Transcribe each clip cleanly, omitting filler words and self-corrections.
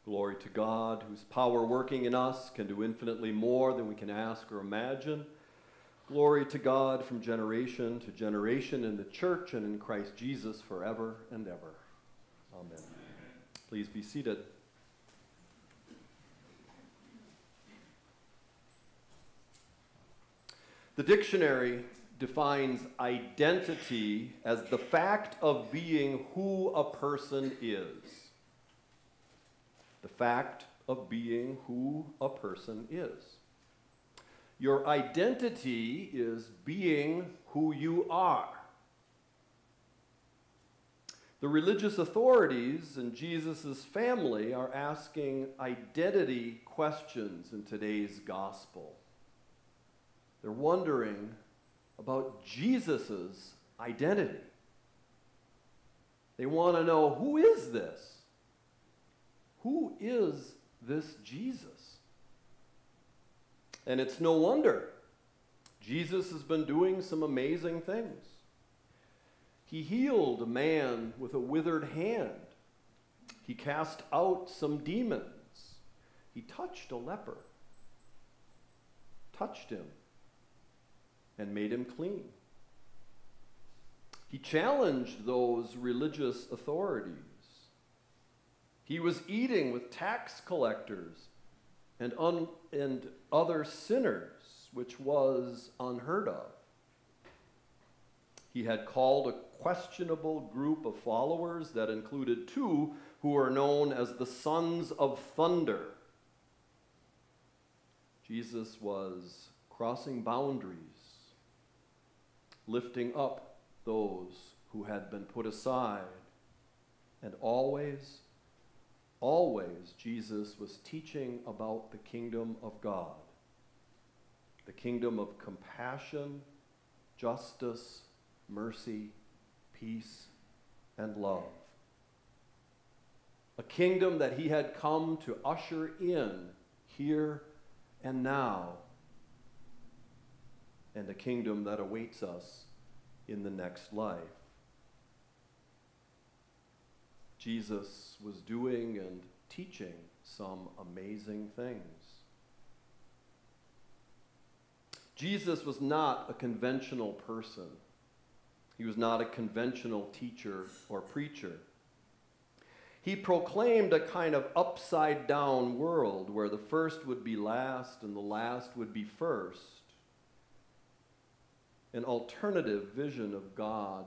Glory to God, whose power working in us can do infinitely more than we can ask or imagine. Glory to God from generation to generation in the church and in Christ Jesus forever and ever. Amen. Please be seated. The dictionary defines identity as the fact of being who a person is. The fact of being who a person is. Your identity is being who you are. The religious authorities in Jesus' family are asking identity questions in today's gospel. They're wondering about Jesus' identity. They want to know, who is this? Who is this Jesus? And it's no wonder. Jesus has been doing some amazing things. He healed a man with a withered hand. He cast out some demons. He touched a leper. Touched him and made him clean. He challenged those religious authorities. He was eating with tax collectors and other sinners, which was unheard of. He had called a questionable group of followers that included two who are known as the Sons of Thunder. Jesus was crossing boundaries, lifting up those who had been put aside, and always Jesus was teaching about the kingdom of God, the kingdom of compassion, justice, mercy, peace, and love. A kingdom that he had come to usher in here and now, and a kingdom that awaits us in the next life. Jesus was doing and teaching some amazing things. Jesus was not a conventional person. He was not a conventional teacher or preacher. He proclaimed a kind of upside-down world where the first would be last and the last would be first. An alternative vision of God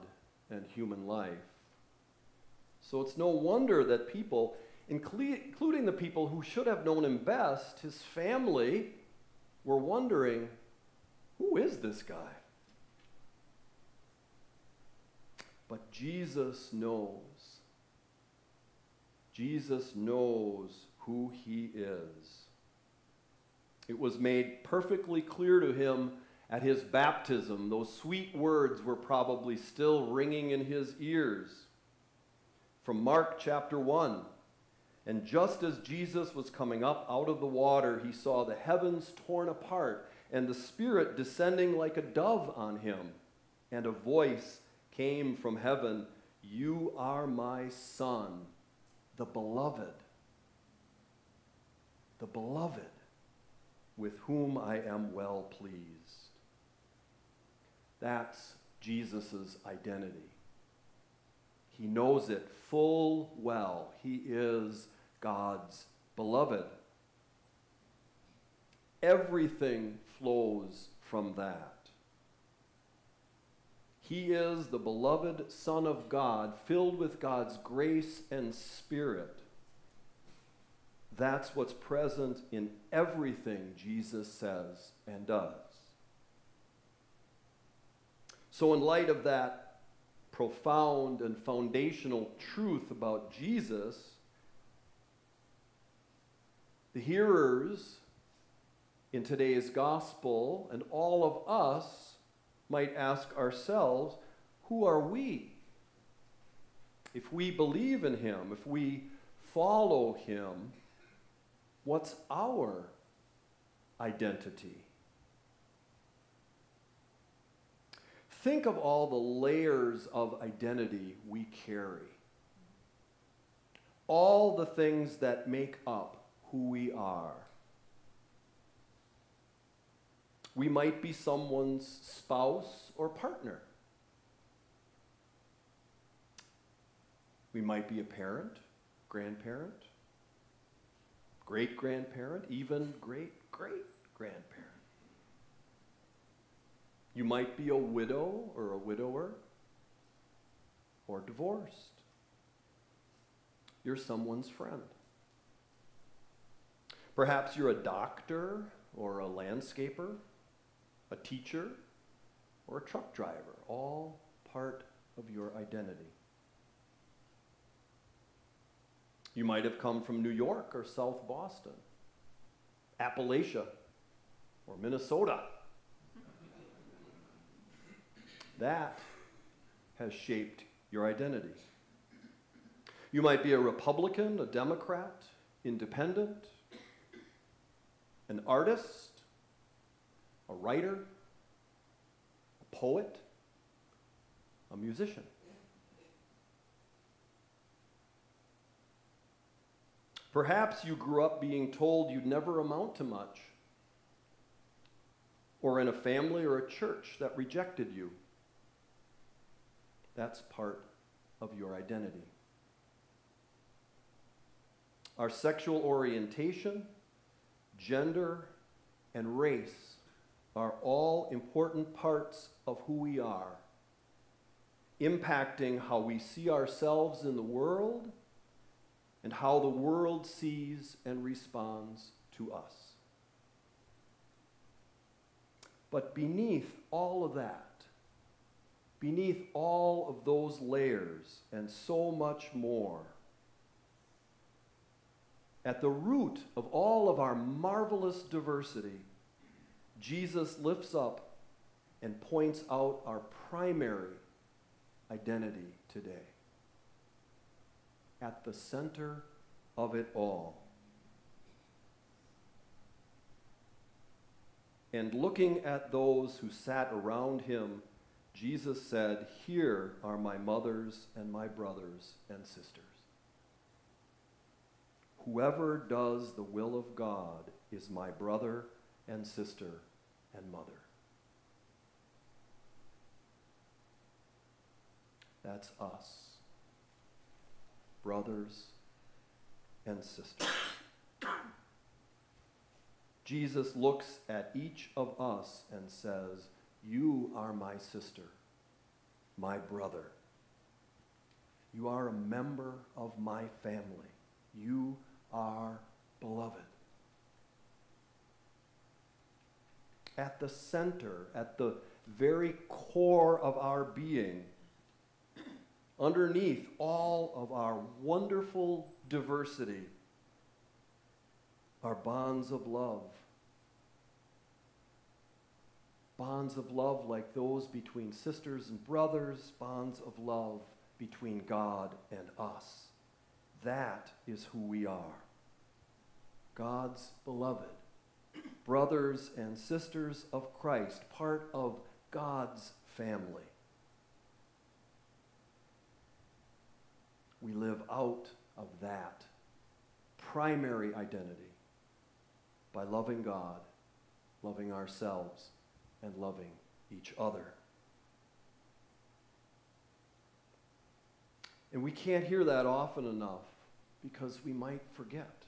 and human life. So it's no wonder that people, including the people who should have known him best, his family, were wondering, who is this guy? But Jesus knows. Jesus knows who he is. It was made perfectly clear to him at his baptism. Those sweet words were probably still ringing in his ears. From Mark chapter 1, and just as Jesus was coming up out of the water, he saw the heavens torn apart and the Spirit descending like a dove on him. And a voice came from heaven, "You are my Son, the beloved, with whom I am well pleased." That's Jesus' identity. He knows it full well. He is God's beloved. Everything flows from that. He is the beloved Son of God, filled with God's grace and Spirit. That's what's present in everything Jesus says and does. So in light of that profound and foundational truth about Jesus, the hearers in today's gospel and all of us might ask ourselves, who are we? If we believe in him, if we follow him, what's our identity? Think of all the layers of identity we carry. All all the things that make up who we are. We might be someone's spouse or partner. We might be a parent, grandparent, great-grandparent, even great-great-grandparent. You might be a widow or a widower or divorced. You're someone's friend. Perhaps you're a doctor or a landscaper, a teacher, or a truck driver, all part of your identity. You might have come from New York or South Boston, Appalachia, or Minnesota. That has shaped your identity. You might be a Republican, a Democrat, independent, an artist, a writer, a poet, a musician. Perhaps you grew up being told you'd never amount to much, or in a family or a church that rejected you. That's part of your identity. Our sexual orientation, gender, and race are all important parts of who we are, impacting how we see ourselves in the world and how the world sees and responds to us. But beneath all of that, beneath all of those layers and so much more, at the root of all of our marvelous diversity, Jesus lifts up and points out our primary identity today. At the center of it all. And looking at those who sat around him, Jesus said, "Here are my mothers and my brothers and sisters. Whoever does the will of God is my brother and sister and mother." That's us, brothers and sisters. Jesus looks at each of us and says, "You are my sister, my brother. You are a member of my family. You are beloved." At the center, at the very core of our being, underneath all of our wonderful diversity, are bonds of love. Bonds of love like those between sisters and brothers, bonds of love between God and us. That is who we are. God's beloved, brothers and sisters of Christ, part of God's family. We live out of that primary identity by loving God, loving ourselves, and loving each other. And we can't hear that often enough because we might forget.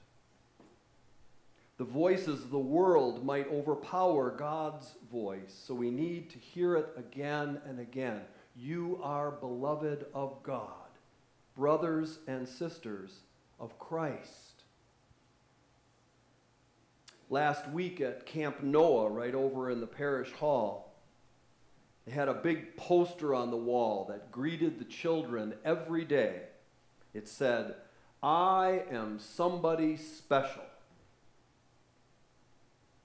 The voices of the world might overpower God's voice, so we need to hear it again and again. You are beloved of God, brothers and sisters of Christ. Last week at Camp Noah, right over in the parish hall, they had a big poster on the wall that greeted the children every day. It said, "I am somebody special."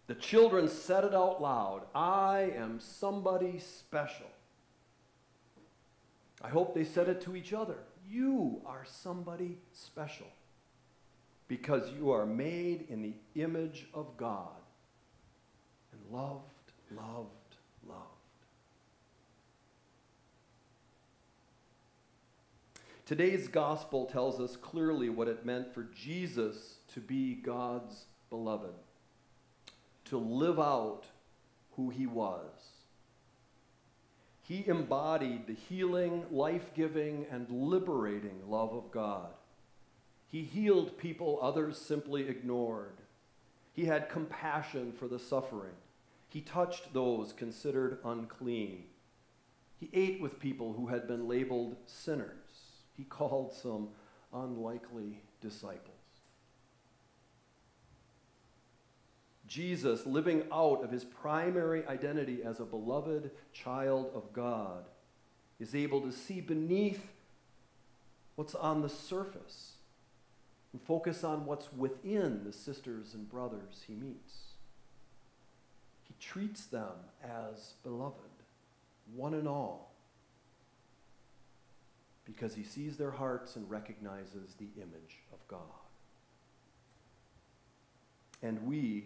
The children said it out loud, "I am somebody special." I hope they said it to each other. You are somebody special because you are made in the image of God and loved, loved, loved. Today's gospel tells us clearly what it meant for Jesus to be God's beloved, to live out who he was. He embodied the healing, life-giving, and liberating love of God. He healed people others simply ignored. He had compassion for the suffering. He touched those considered unclean. He ate with people who had been labeled sinners. He called some unlikely disciples. Jesus, living out of his primary identity as a beloved child of God, is able to see beneath what's on the surface and focus on what's within the sisters and brothers he meets. He treats them as beloved, one and all, because he sees their hearts and recognizes the image of God. And we,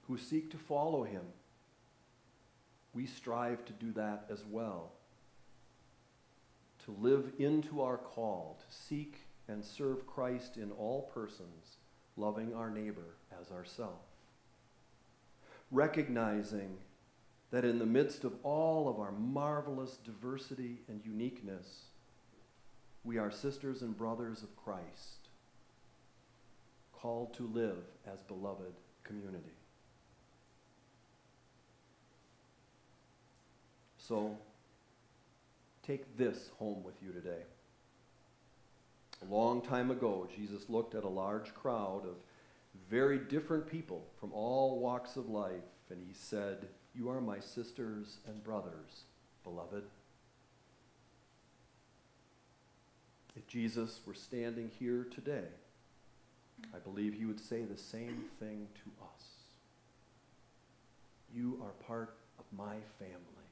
who seek to follow him, we strive to do that as well, to live into our call, to seek and serve Christ in all persons, loving our neighbor as ourselves, recognizing that in the midst of all of our marvelous diversity and uniqueness, we are sisters and brothers of Christ, called to live as beloved community. So, take this home with you today. A long time ago, Jesus looked at a large crowd of very different people from all walks of life, and he said, "You are my sisters and brothers, beloved." If Jesus were standing here today, I believe he would say the same thing to us. You are part of my family,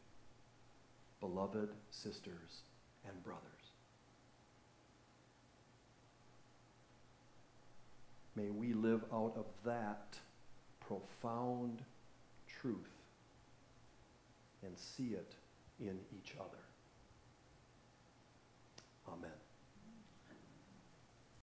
beloved sisters and brothers. May we live out of that profound truth and see it in each other. Amen.